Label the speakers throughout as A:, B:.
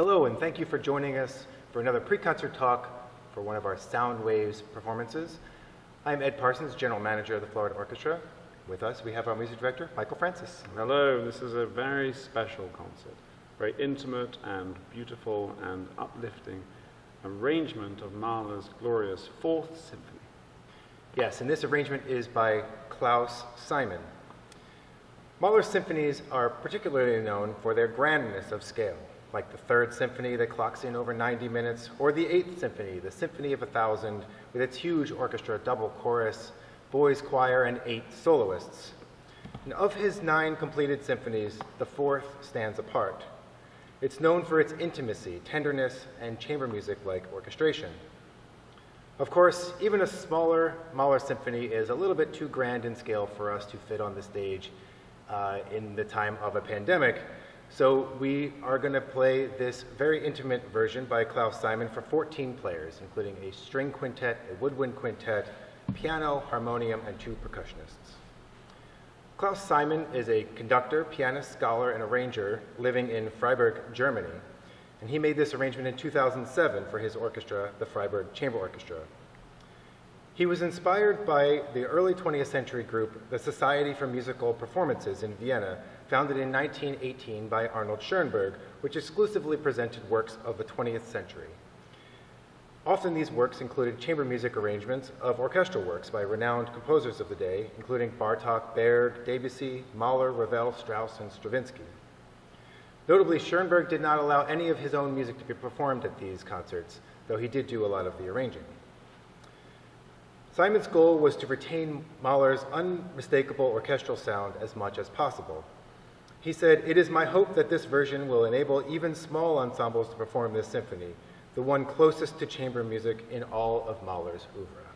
A: Hello, and thank you for joining us for another pre-concert talk for one of our Soundwaves performances. I'm Ed Parsons, General Manager of the Florida Orchestra. With us, we have our music director, Michael Francis.
B: Hello, this is a very special concert. Very intimate and beautiful and uplifting arrangement of Mahler's glorious Fourth Symphony.
A: Yes, and this arrangement is by Klaus Simon. Mahler's symphonies are particularly known for their grandness of scale, like the Third Symphony that clocks in over 90 minutes, or the Eighth Symphony, the Symphony of 1,000, with its huge orchestra, double chorus, boys' choir, and 8 soloists. And of his 9 completed symphonies, the fourth stands apart. It's known for its intimacy, tenderness, and chamber music-like orchestration. Of course, even a smaller Mahler symphony is a little bit too grand in scale for us to fit on the stage in the time of a pandemic. So we are going to play this very intimate version by Klaus Simon for 14 players, including a string quintet, a woodwind quintet, piano, harmonium, and 2 percussionists. Klaus Simon is a conductor, pianist, scholar, and arranger living in Freiburg, Germany. And he made this arrangement in 2007 for his orchestra, the Freiburg Chamber Orchestra. He was inspired by the early 20th century group, the Society for Musical Performances in Vienna, founded in 1918 by Arnold Schoenberg, which exclusively presented works of the 20th century. Often these works included chamber music arrangements of orchestral works by renowned composers of the day, including Bartók, Berg, Debussy, Mahler, Ravel, Strauss, and Stravinsky. Notably, Schoenberg did not allow any of his own music to be performed at these concerts, though he did do a lot of the arranging. Simon's goal was to retain Mahler's unmistakable orchestral sound as much as possible. He said, "It is my hope that this version will enable even small ensembles to perform this symphony, the one closest to chamber music in all of Mahler's oeuvre."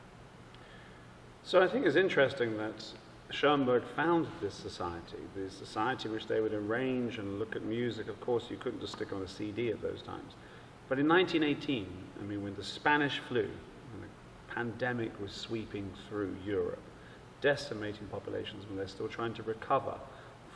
B: So I think it's interesting that Schoenberg founded this society, the society which they would arrange and look at music. Of course, you couldn't just stick on a CD at those times. But in 1918, when the Spanish flu and the pandemic was sweeping through Europe, decimating populations when they're still trying to recover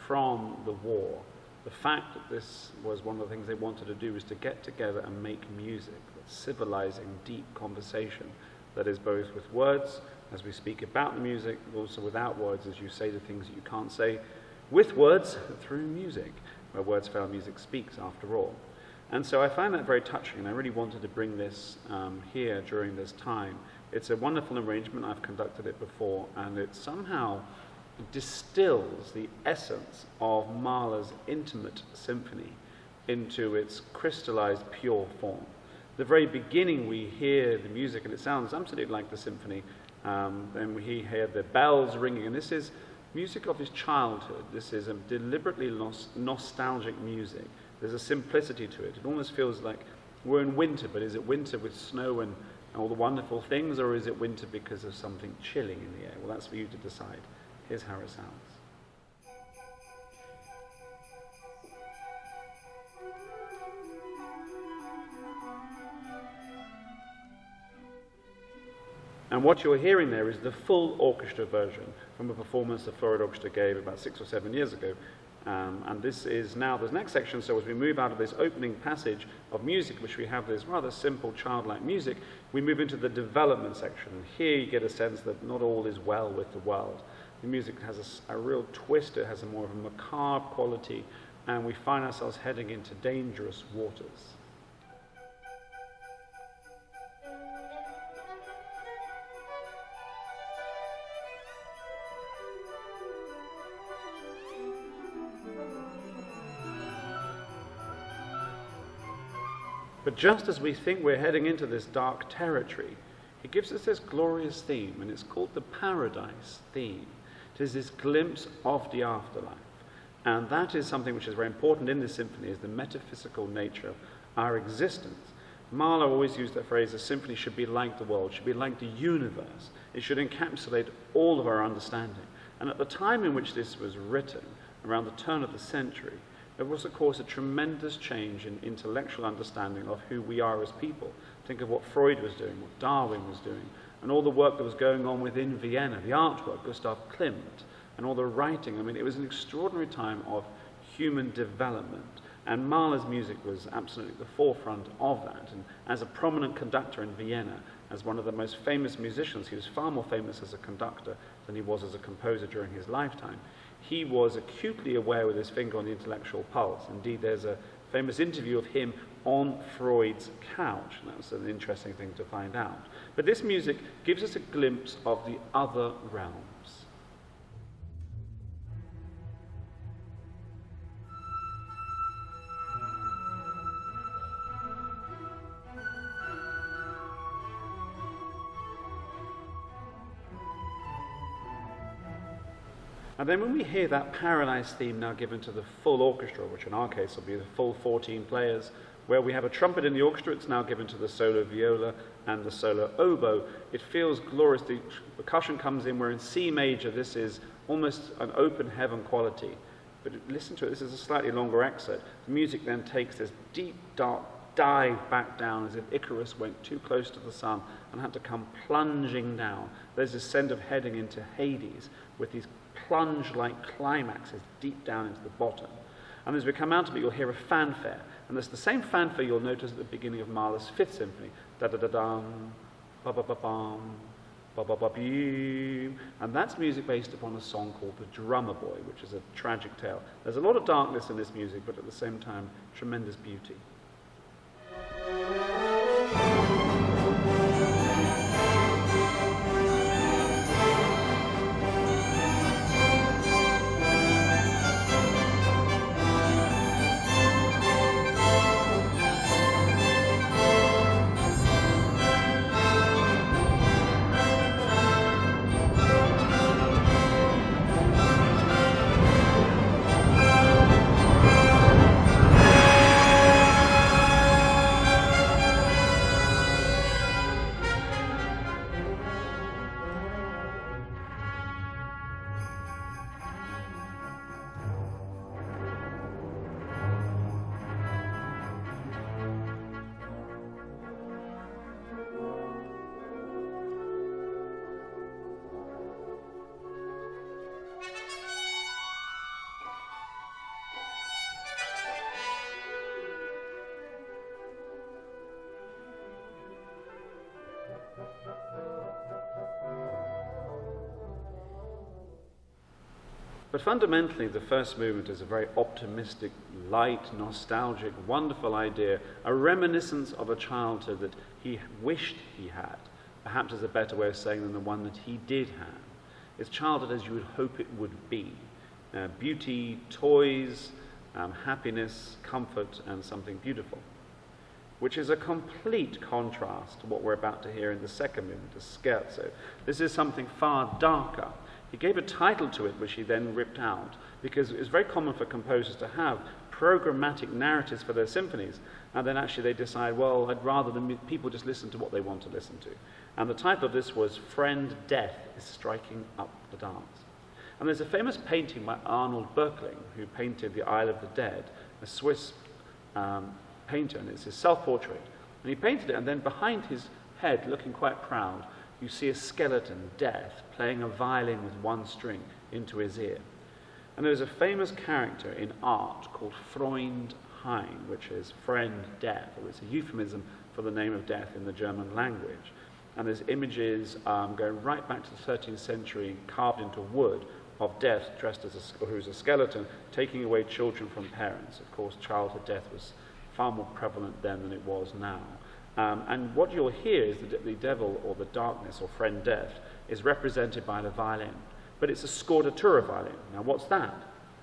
B: from the war, the fact that this was one of the things they wanted to do was to get together and make music, that civilizing, deep conversation that is both with words, as we speak about the music, but also without words, as you say the things that you can't say with words through music. Where words fail, music speaks, after all. And so I find that very touching, and I really wanted to bring this here during this time. It's a wonderful arrangement. I've conducted it before, and it somehow distills the essence of Mahler's intimate symphony into its crystallized pure form. The very beginning we hear the music and it sounds absolutely like the symphony. Then we hear the bells ringing, and this is music of his childhood. This is a deliberately nostalgic music. There's a simplicity to it. It almost feels like we're in winter, but is it winter with snow and all the wonderful things, or is it winter because of something chilling in the air? Well, that's for you to decide. Here's how it sounds. And what you're hearing there is the full orchestra version from a performance the Florida Orchestra gave about 6 or 7 years ago. And this is now the next section. So as we move out of this opening passage of music, which we have this rather simple childlike music, we move into the development section. And here you get a sense that not all is well with the world. The music has a real twist. It has a more of a macabre quality, and we find ourselves heading into dangerous waters. But just as we think we're heading into this dark territory, he gives us this glorious theme, and it's called the Paradise theme. It is this glimpse of the afterlife. And that is something which is very important in this symphony, is the metaphysical nature of our existence. Mahler always used that phrase, a symphony should be like the world, should be like the universe. It should encapsulate all of our understanding. And at the time in which this was written, around the turn of the century, there was, of course, a tremendous change in intellectual understanding of who we are as people. Think of what Freud was doing, what Darwin was doing, and all the work that was going on within Vienna, the artwork, Gustav Klimt, and all the writing. It was an extraordinary time of human development. And Mahler's music was absolutely at the forefront of that. And as a prominent conductor in Vienna, as one of the most famous musicians, he was far more famous as a conductor than he was as a composer during his lifetime. He was acutely aware with his finger on the intellectual pulse. Indeed, there's a famous interview of him on Freud's couch. And that was an interesting thing to find out. But this music gives us a glimpse of the other realms. And then when we hear that paralyzed theme now given to the full orchestra, which in our case will be the full 14 players, where we have a trumpet in the orchestra, it's now given to the solo viola and the solo oboe. It feels glorious. The percussion comes in. We're in C major. This is almost an open heaven quality. But listen to it. This is a slightly longer excerpt. The music then takes this deep, dark dive back down as if Icarus went too close to the sun and had to come plunging down. There's this sense of heading into Hades with these plunge-like climaxes deep down into the bottom. And as we come out of it, you'll hear a fanfare. And that's the same fanfare you'll notice at the beginning of Mahler's Fifth Symphony. Da-da-da-dum, ba-ba-ba-bum, ba-ba-ba-beem. And that's music based upon a song called The Drummer Boy, which is a tragic tale. There's a lot of darkness in this music, but at the same time, tremendous beauty. But fundamentally, the first movement is a very optimistic, light, nostalgic, wonderful idea, a reminiscence of a childhood that he wished he had, perhaps is a better way of saying than the one that he did have. It's childhood as you would hope it would be. Beauty, toys, happiness, comfort, and something beautiful, which is a complete contrast to what we're about to hear in the second movement, the scherzo. This is something far darker. He gave a title to it, which he then ripped out, because it's very common for composers to have programmatic narratives for their symphonies, and then actually they decide, well, I'd rather than people just listen to what they want to listen to. And the title of this was Friend Death is Striking Up the Dance. And there's a famous painting by Arnold Böckling, who painted The Isle of the Dead, a Swiss painter, and it's his self-portrait. And he painted it, and then behind his head, looking quite proud, you see a skeleton, Death, playing a violin with one string into his ear. And there's a famous character in art called Freund Hein, which is friend death, or it's a euphemism for the name of death in the German language. And there's images going right back to the 13th century, carved into wood, of death dressed as who's a skeleton, taking away children from parents. Of course, childhood death was far more prevalent then than it was now. And what you'll hear is that the devil, or the darkness, or friend death, is represented by the violin. But it's a scordatura violin. Now what's that?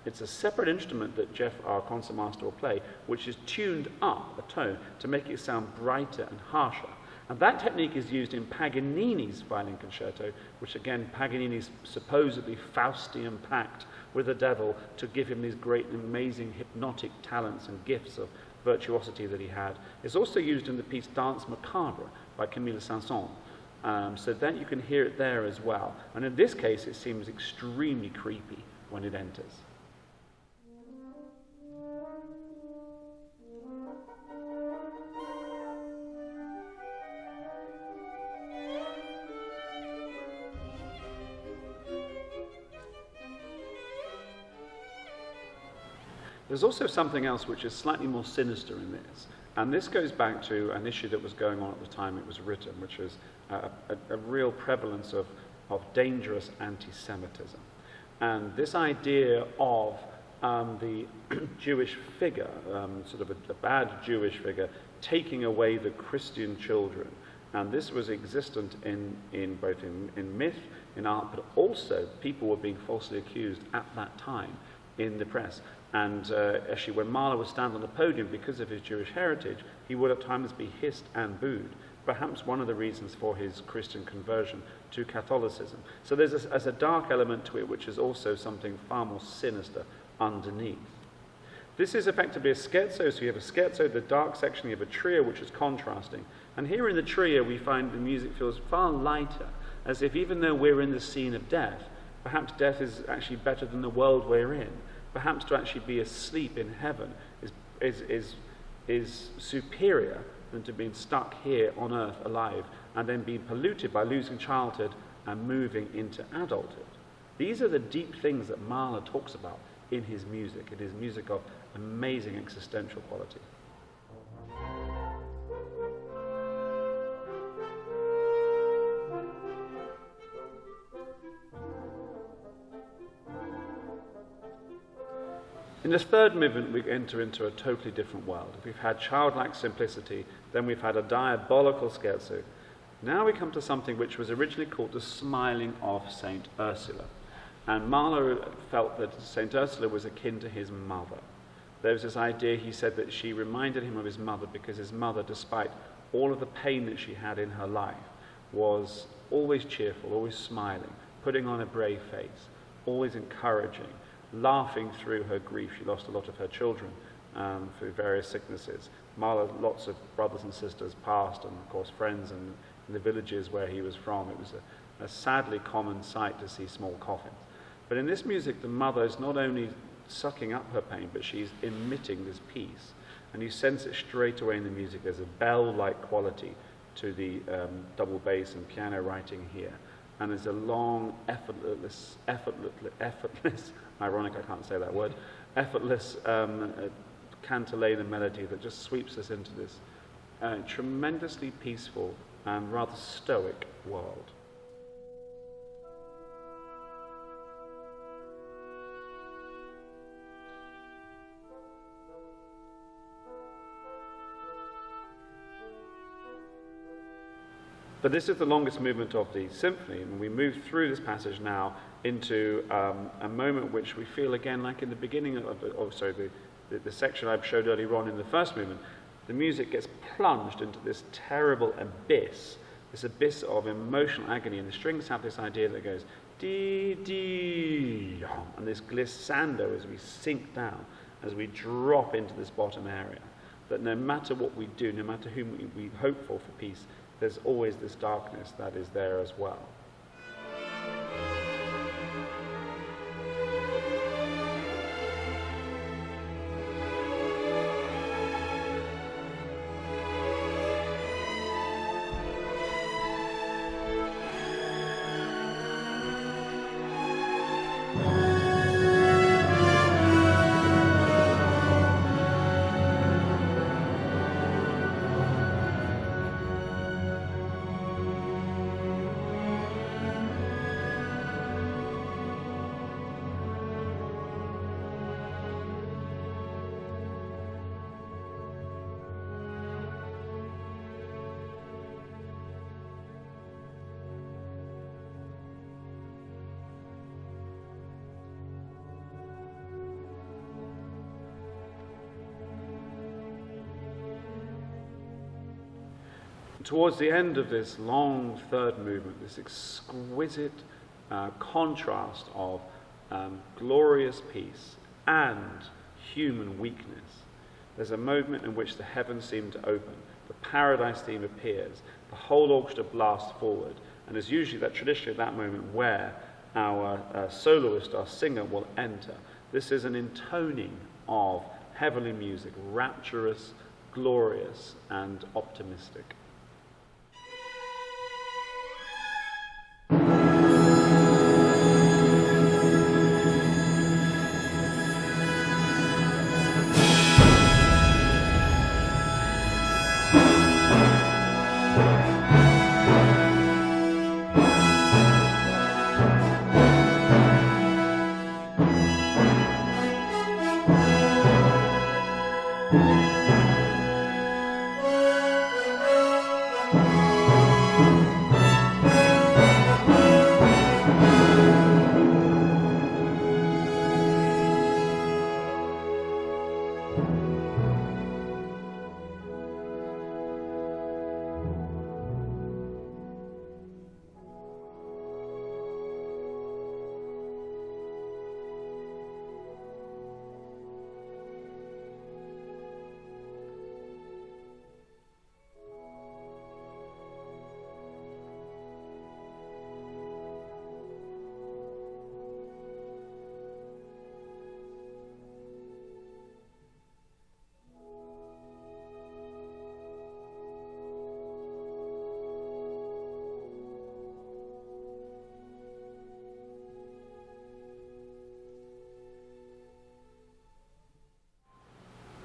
B: It's a separate instrument that Jeff, our concertmaster, will play, which is tuned up a tone to make it sound brighter and harsher. And that technique is used in Paganini's violin concerto, which again, Paganini's supposedly Faustian pact with the devil to give him these great, amazing hypnotic talents and gifts of virtuosity that he had. It's also used in the piece Danse Macabre by Camille Saint-Saëns. So that you can hear it there as well. And in this case, it seems extremely creepy when it enters. There's also something else which is slightly more sinister in this, and this goes back to an issue that was going on at the time it was written, which is a real prevalence of dangerous anti-Semitism. And this idea of the Jewish figure, sort of a bad Jewish figure, taking away the Christian children. And this was existent in both in myth, in art, but also people were being falsely accused at that time in the press. And actually, when Mahler would stand on the podium, because of his Jewish heritage, he would at times be hissed and booed. Perhaps one of the reasons for his Christian conversion to Catholicism. So there's a dark element to it, which is also something far more sinister underneath. This is effectively a scherzo. So you have a scherzo, the dark section, you have a trio, which is contrasting. And here in the trio, we find the music feels far lighter, as if even though we're in the scene of death, perhaps death is actually better than the world we're in. Perhaps to actually be asleep in heaven is superior than to being stuck here on earth alive and then being polluted by losing childhood and moving into adulthood. These are the deep things that Mahler talks about in his music. It is music of amazing existential quality. In the third movement, we enter into a totally different world. We've had childlike simplicity, then we've had a diabolical scherzo. Now we come to something which was originally called the Smiling of St Ursula. And Mahler felt that St Ursula was akin to his mother. There was this idea, he said, that she reminded him of his mother because his mother, despite all of the pain that she had in her life, was always cheerful, always smiling, putting on a brave face, always encouraging, laughing through her grief. She lost a lot of her children through various sicknesses. Mahler, lots of brothers and sisters passed, and of course friends in the villages where he was from. It was a sadly common sight to see small coffins. But in this music, the mother is not only sucking up her pain, but she's emitting this peace. And you sense it straight away in the music. There's a bell-like quality to the double bass and piano writing here. And there's a long, effortless, ironic, I can't say that word, effortless cantilena melody that just sweeps us into this tremendously peaceful and rather stoic world. But this is the longest movement of the symphony, and we move through this passage now into a moment which we feel again like in the beginning of the section I showed earlier on in the first movement. The music gets plunged into this terrible abyss, this abyss of emotional agony, and the strings have this idea that goes dee dee, and this glissando as we sink down, as we drop into this bottom area. That no matter what we do, no matter whom we hope for peace, there's always this darkness that is there as well. Towards the end of this long third movement, this exquisite contrast of glorious peace and human weakness, there's a moment in which the heavens seem to open, the paradise theme appears, the whole orchestra blasts forward, and there's usually that tradition at that moment where our soloist, our singer, will enter. This is an intoning of heavenly music, rapturous, glorious, and optimistic.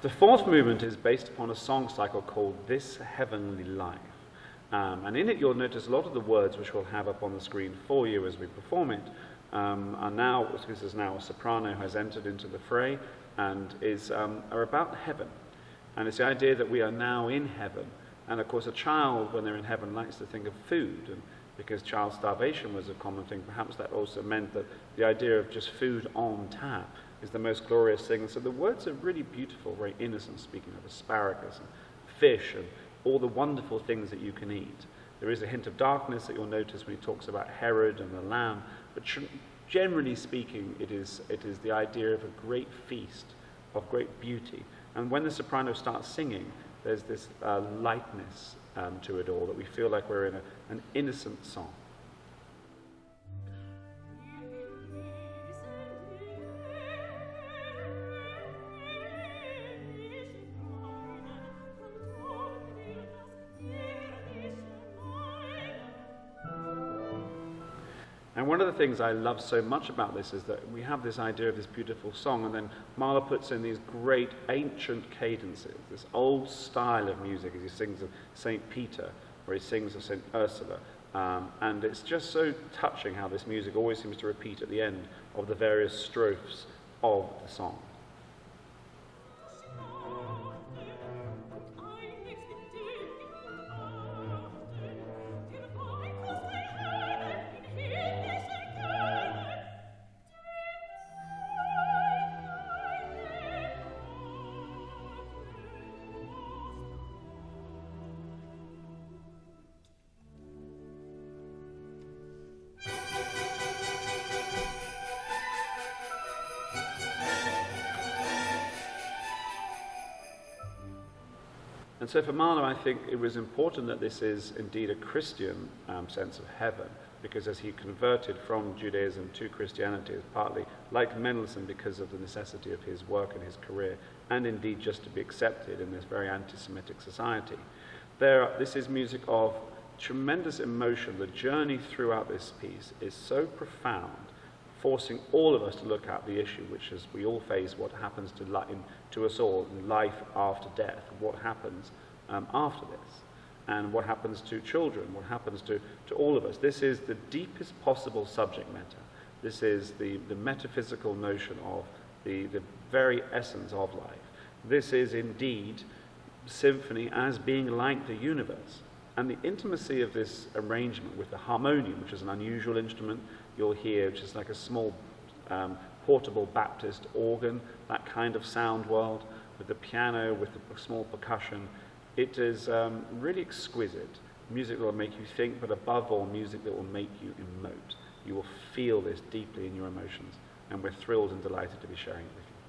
B: The fourth movement is based upon a song cycle called This Heavenly Life. And in it you'll notice a lot of the words which we'll have up on the screen for you as we perform it are now, this is now a soprano who has entered into the fray and are about heaven. And it's the idea that we are now in heaven. And of course a child, when they're in heaven, likes to think of food. And because child starvation was a common thing, perhaps that also meant that the idea of just food on tap is the most glorious thing. So the words are really beautiful, very innocent, speaking of asparagus and fish and all the wonderful things that you can eat. There is a hint of darkness that you'll notice when he talks about Herod and the lamb, but generally speaking, it is the idea of a great feast, of great beauty. And when the soprano starts singing, there's this lightness to it all, that we feel like we're in an innocent song. And one of the things I love so much about this is that we have this idea of this beautiful song, and then Mahler puts in these great ancient cadences, this old style of music as he sings of St. Peter, or he sings of St. Ursula. And it's just so touching how this music always seems to repeat at the end of the various strophes of the song. And so for Mahler, I think it was important that this is indeed a Christian sense of heaven, because as he converted from Judaism to Christianity, it's partly like Mendelssohn because of the necessity of his work and his career, and indeed just to be accepted in this very anti-Semitic society. This is music of tremendous emotion. The journey throughout this piece is so profound, forcing all of us to look at the issue, which is we all face what happens to us all in life after death, what happens after this, and what happens to children, what happens to all of us. This is the deepest possible subject matter. This is the metaphysical notion of the very essence of life. This is indeed symphony as being like the universe. And the intimacy of this arrangement with the harmonium, which is an unusual instrument you'll hear, which is like a small portable Baptist organ, that kind of sound world, with the piano, with the small percussion. It is really exquisite. Music that will make you think, but above all, music that will make you emote. You will feel this deeply in your emotions, and we're thrilled and delighted to be sharing it with you.